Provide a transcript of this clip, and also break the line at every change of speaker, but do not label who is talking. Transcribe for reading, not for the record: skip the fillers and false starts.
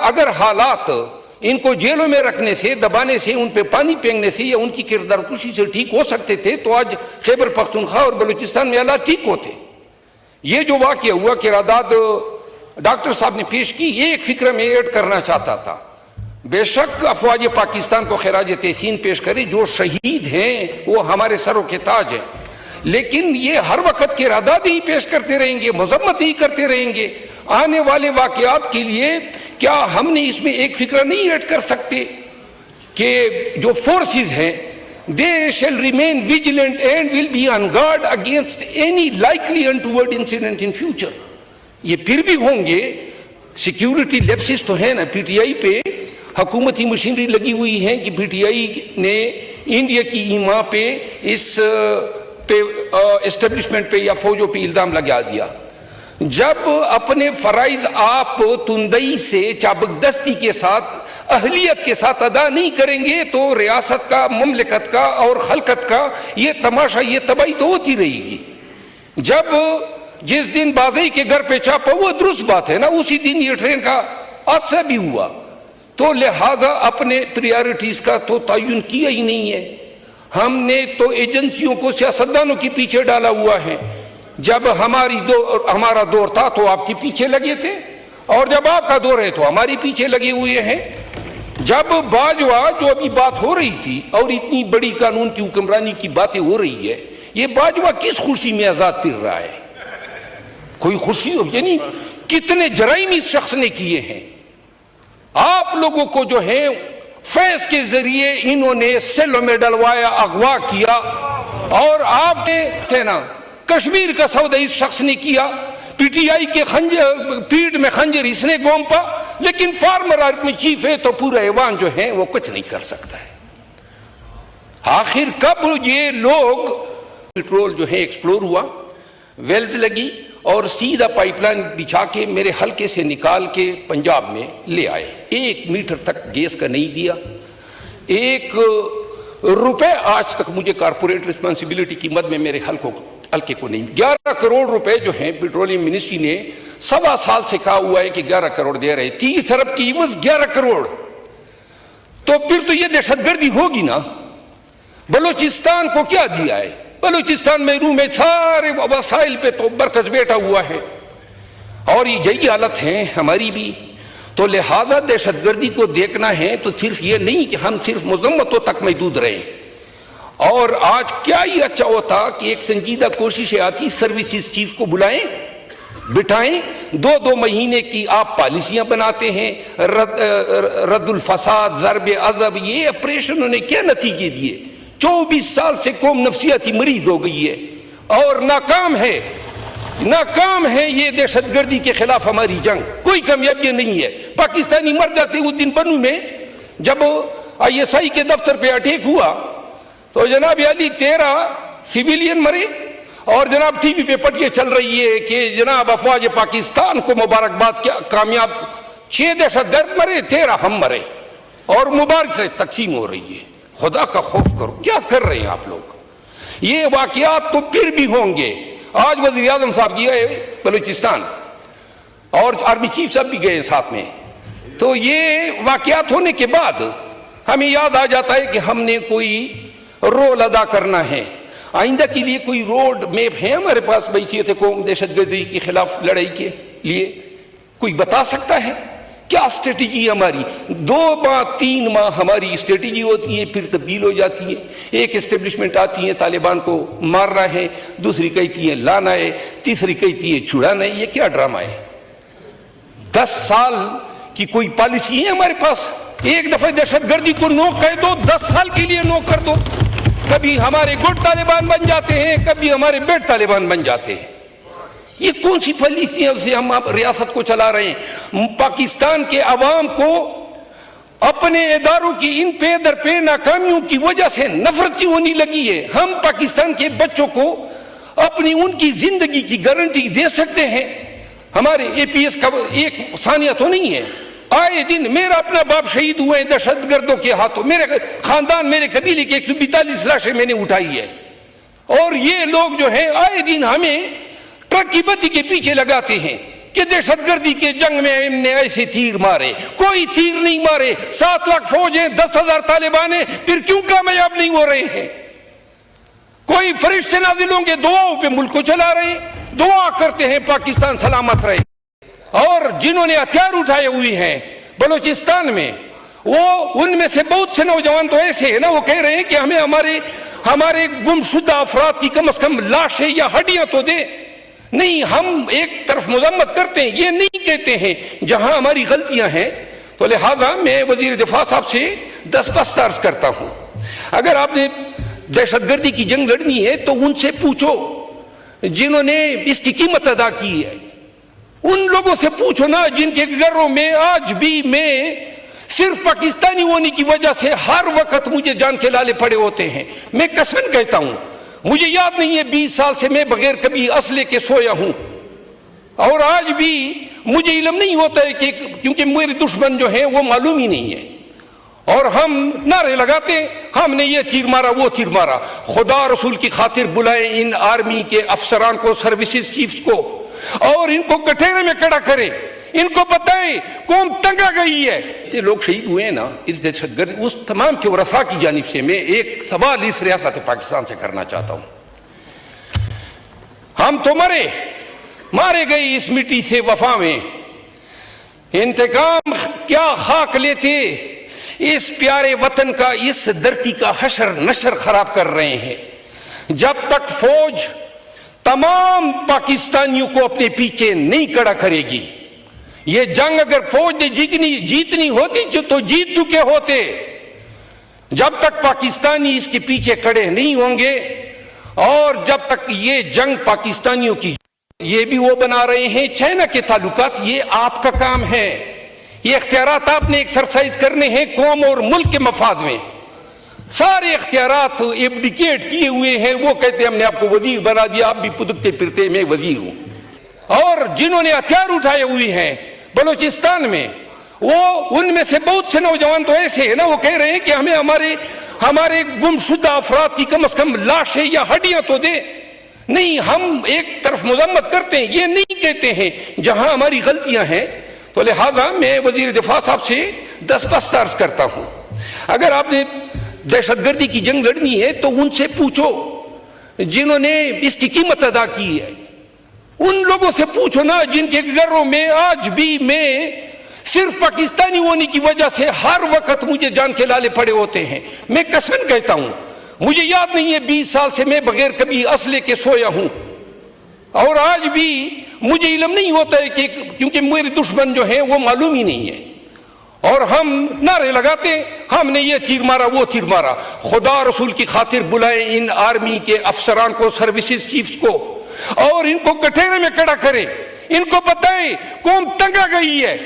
اگر حالات ان کو جیلوں میں رکھنے سے، دبانے سے، ان پہ پانی پھینکنے سے یا ان کی کردار کشی سے ٹھیک ہو سکتے تھے تو آج خیبر پختونخوا اور بلوچستان میں حالات ٹھیک ہوتے. یہ جو واقعہ ہوا کہ قرارداد ڈاکٹر صاحب نے پیش کی، ایک فکر میں ایڈ کرنا چاہتا تھا. بے شک افواج پاکستان کو خراج تحسین پیش کرے، جو شہید ہیں وہ ہمارے سروں کے تاج ہیں، لیکن یہ ہر وقت کے قرارداد ہی پیش کرتے رہیں گے، مذمت ہی کرتے رہیں گے. آنے والے واقعات کے لیے کیا ہم نے اس میں ایک فکر نہیں ایڈ کر سکتے کہ جو فورسز ہیں they shall remain vigilant and will be on guard against any likely untoward incident in future. یہ پھر بھی ہوں گے. سیکیورٹی لیپسز تو ہے نا پی ٹی آئی پہ، حکومتی مشینری لگی ہوئی ہیں کہ پی ٹی آئی نے انڈیا کی ایما پہ اس پہ اسٹیبلشمنٹ پہ یا فوجوں پہ الزام لگا دیا. جب اپنے فرائض آپ تندئی سے، چابکدستی کے ساتھ، اہلیت کے ساتھ ادا نہیں کریں گے تو ریاست کا، مملکت کا اور خلقت کا یہ تماشا، یہ تباہی تو ہوتی رہے گی. جب جس دن بازئی کے گھر پہ چھاپا ہوا، درست بات ہے نا، اسی دن یہ ٹرین کا حادثہ بھی ہوا. تو لہٰذا اپنے پریارٹیز کا تو تعین کیا ہی نہیں ہے. ہم نے تو ایجنسیوں کو، سیاستدانوں کے پیچھے ڈالا ہوا ہے. جب ہمارا دور تھا تو آپ کے پیچھے لگے تھے، اور جب آپ کا دور ہے تو ہماری پیچھے لگے ہوئے ہیں. جب باجوہ جو ابھی بات ہو رہی تھی اور اتنی بڑی قانون کی حکمرانی کی باتیں ہو رہی ہے، یہ باجوہ کس خوشی میں آزاد پھر رہا ہے؟ کوئی خوشی ہو؟ یعنی کتنے جرائم اس شخص نے کیے ہیں. آپ لوگوں کو جو ہے فیض کے ذریعے انہوں نے سیلوں میں ڈلوایا، اغوا کیا، اور آپ نے تھے نا کشمیر کا سودا اس شخص نے کیا. پی ٹی آئی کے پیٹ میں خنجر اس نے گھونپا، لیکن فارمر آرمی چیف ہے تو پورا ایوان جو ہے وہ کچھ نہیں کر سکتا ہے. آخر کب یہ لوگ پیٹرول جو ہے ایکسپلور ہوا، ویلز لگی اور سیدھا پائپ لائن بچھا کے میرے حلقے سے نکال کے پنجاب میں لے آئے. 1 میٹر تک گیس کا نہیں دیا، 1 روپے آج تک مجھے کارپوریٹ ریسپانسبلٹی کی مد میں میرے حلقے کو نہیں. 11 کروڑ روپے جو ہیں پیٹرولیم منسٹری نے 1.25 سال سے کہا ہوا ہے کہ 11 کروڑ دے رہے. 30 ارب کی عوض 11 کروڑ. تو پھر تو یہ دہشت گردی ہوگی نا. بلوچستان کو کیا دیا ہے؟ بلوچستان میں روم میں سارے وسائل پہ تو برکس بیٹھا ہوا ہے، اور یہی حالت ہے ہماری بھی. تو لہذا دہشت گردی کو دیکھنا ہے تو صرف یہ نہیں کہ ہم صرف مذمتوں تک محدود رہیں. اور آج کیا ہی اچھا ہوتا کہ ایک سنجیدہ کوشش آتی، سروسز چیف کو بلائیں، بٹھائیں، 2 مہینے کی آپ پالیسیاں بناتے ہیں، رد الفساد، ضرب عضب. یہ آپریشنوں نے کیا نتیجے دیے؟ 24 سال سے قوم نفسیاتی مریض ہو گئی ہے اور ناکام ہے یہ دہشت گردی کے خلاف ہماری جنگ. کوئی کامیابی نہیں ہے. پاکستانی مر جاتے. اس دن بنو میں جب ISI کے دفتر پہ اٹیک ہوا تو جناب علی 13 سویلین مرے، اور جناب ٹی وی پہ پٹیاں چل رہی ہے کہ جناب افواج پاکستان کو مبارکباد، کیا کامیاب. 6 دہشت گرد مرے، 13 ہم مرے، اور مبارک تقسیم ہو رہی ہے. خدا کا خوف کرو. کیا کر رہے ہیں آپ لوگ؟ یہ واقعات تو پھر بھی ہوں گے. آج وزیر اعظم صاحب گئے بلوچستان اور آرمی چیف صاحب بھی گئے ساتھ میں. تو یہ واقعات ہونے کے بعد ہمیں یاد آ جاتا ہے کہ ہم نے کوئی رول ادا کرنا ہے. آئندہ کے لیے کوئی روڈ میپ ہے ہمارے پاس؟ بھائی قوم دہشت گردی کے خلاف لڑائی کے لیے کوئی بتا سکتا ہے کیا اسٹریٹجی ہماری؟ 2 ماہ 3 ماہ ہماری اسٹریٹجی ہوتی ہے، پھر تبدیل ہو جاتی ہے. ایک اسٹیبلشمنٹ آتی ہے طالبان کو مارنا ہے، دوسری کہتی ہے لانا ہے، تیسری کہتی ہے چھڑانا ہے. یہ کیا ڈرامہ ہے؟ 10 سال کی کوئی پالیسی ہے ہمارے پاس؟ ایک دفعہ دہشت گردی کو نو کہہ دو، 10 سال کے لیے نو کر دو. کبھی ہمارے گڈ طالبان بن جاتے ہیں، کبھی ہمارے بیڈ طالبان بن جاتے ہیں. یہ کون سی پالیسیاں سے ہم ریاست کو چلا رہے ہیں؟ پاکستان کے عوام کو اپنے اداروں کی ان پہ در پہ ناکامیوں کی وجہ سے نفرت سی ہونے لگی ہے. ہم پاکستان کے بچوں کو اپنی ان کی زندگی کی گارنٹی دے سکتے ہیں؟ ہمارے APS کا ایک ثانیہ تو نہیں ہے. آئے دن میرا اپنا باپ شہید ہوئے ہیں دہشت گردوں کے ہاتھوں. میرے خاندان، میرے قبیلے کی 142 لاشیں میں نے اٹھائی ہے. اور یہ لوگ جو ہیں آئے دن ہمیں ٹرک کی بتی کے پیچھے لگاتے ہیں کہ دہشت گردی کے جنگ میں ہم نے ایسے تیر مارے. کوئی تیر نہیں مارے. 7 لاکھ فوج ہیں, 10,000 طالبان ہیں, پھر کیوں کامیاب نہیں ہو رہے ہیں؟ کوئی فرشتے نازل ہوں گے, دعاؤں پہ ملک کو چلا رہے ہیں. دعا کرتے ہیں پاکستان سلامت رہے. اور جنہوں نے ہتھیار اٹھائے ہوئے ہیں بلوچستان میں, وہ ان میں سے بہت سے نوجوان تو ایسے ہیں نا, وہ کہہ رہے ہیں کہ ہمیں ہمارے گم شدہ افراد کی کم از کم لاشیں یا ہڈیاں تو دے. نہیں, ہم ایک طرف مذمت کرتے ہیں, یہ نہیں کہتے ہیں جہاں ہماری غلطیاں ہیں. تو لہذا میں وزیر دفاع صاحب سے دست عرض کرتا ہوں, اگر آپ نے دہشت گردی کی جنگ لڑنی ہے تو ان سے پوچھو جنہوں نے اس کی قیمت ادا کی ہے. ان لوگوں سے پوچھو نا جن کے گھروں میں آج بھی میں صرف پاکستانی ہونے کی وجہ سے ہر وقت مجھے جان کے لالے پڑے ہوتے ہیں. میں قسمن کہتا ہوں, مجھے یاد نہیں ہے 20 سال سے میں بغیر کبھی اسلحے کے سویا ہوں, اور آج بھی مجھے علم نہیں ہوتا ہے کہ کیونکہ میرے دشمن جو ہیں وہ معلوم ہی نہیں ہے. اور ہم نعرے لگاتے ہیں, ہم نے یہ تیر مارا وہ تیر مارا. خدا رسول کی خاطر بلائیں ان آرمی کے افسران کو, سروسز چیفز کو, اور ان کو کٹہرے میں کھڑا کریں, ان کو بتائیں قوم تنگ آ گئی ہے. یہ لوگ شہید ہوئے ہیں نا اس دہشت گرد, اس تمام کے ورثاء کی جانب سے میں ایک سوال اس ریاست پاکستان سے کرنا چاہتا ہوں. ہم تو مارے گئے اس مٹی سے وفا میں, انتقام کیا خاک لیتے, اس پیارے وطن کا, اس دھرتی کا حشر نشر خراب کر رہے ہیں. جب تک فوج تمام پاکستانیوں کو اپنے پیچھے نہیں کھڑا کرے گی, یہ جنگ اگر فوج نے جیتنی ہوتی تو جیت چکے ہوتے. جب تک پاکستانی اس کے پیچھے کھڑے نہیں ہوں گے, اور جب تک یہ جنگ پاکستانیوں کی, یہ بھی وہ بنا رہے ہیں چائنا کے تعلقات, یہ آپ کا کام ہے. یہ اختیارات آپ نے ایکسرسائز کرنے ہیں قوم اور ملک کے مفاد میں. سارے اختیارات ایبڈیکیٹ کیے ہوئے ہیں. وہ کہتے ہیں ہم نے آپ کو وزیر بنا دیا, آپ بھی پدکتے پھرتے میں وزیر ہوں. اور جنہوں نے ہتھیار اٹھائے ہوئے ہیں بلوچستان میں, وہ ان میں سے بہت سے نوجوان تو ایسے ہیں نا, وہ کہہ رہے ہیں کہ ہمیں ہمارے گم شدہ افراد کی کم از کم لاشیں یا ہڈیاں تو دے. نہیں, ہم ایک طرف مذمت کرتے ہیں, یہ نہیں کہتے ہیں جہاں ہماری غلطیاں ہیں. تو لہذا میں وزیر دفاع صاحب سے دست عرض کرتا ہوں, اگر آپ نے دہشت گردی کی جنگ لڑنی ہے تو ان سے پوچھو جنہوں نے اس کی قیمت ادا کی ہے. ان لوگوں سے پوچھو نا جن کے گھروں میں آج بھی میں صرف پاکستانی ہونے کی وجہ سے ہر وقت مجھے جان کے لالے پڑے ہوتے ہیں. میں قسمن کہتا ہوں, مجھے یاد نہیں ہے 20 سال سے میں بغیر کبھی اسلحے کے سویا ہوں, اور آج بھی مجھے علم نہیں ہوتا ہے کہ کیونکہ میرے دشمن جو ہیں وہ معلوم ہی نہیں ہے. اور ہم نعرے لگاتے ہیں ہم نے یہ تیر مارا وہ تیر مارا. خدا رسول کی خاطر بلائیں ان آرمی کے افسران کو, سروسز چیفز کو, اور ان کو کٹہرے میں کھڑا کریں, ان کو بتائیں قوم تنگ آ گئی ہے.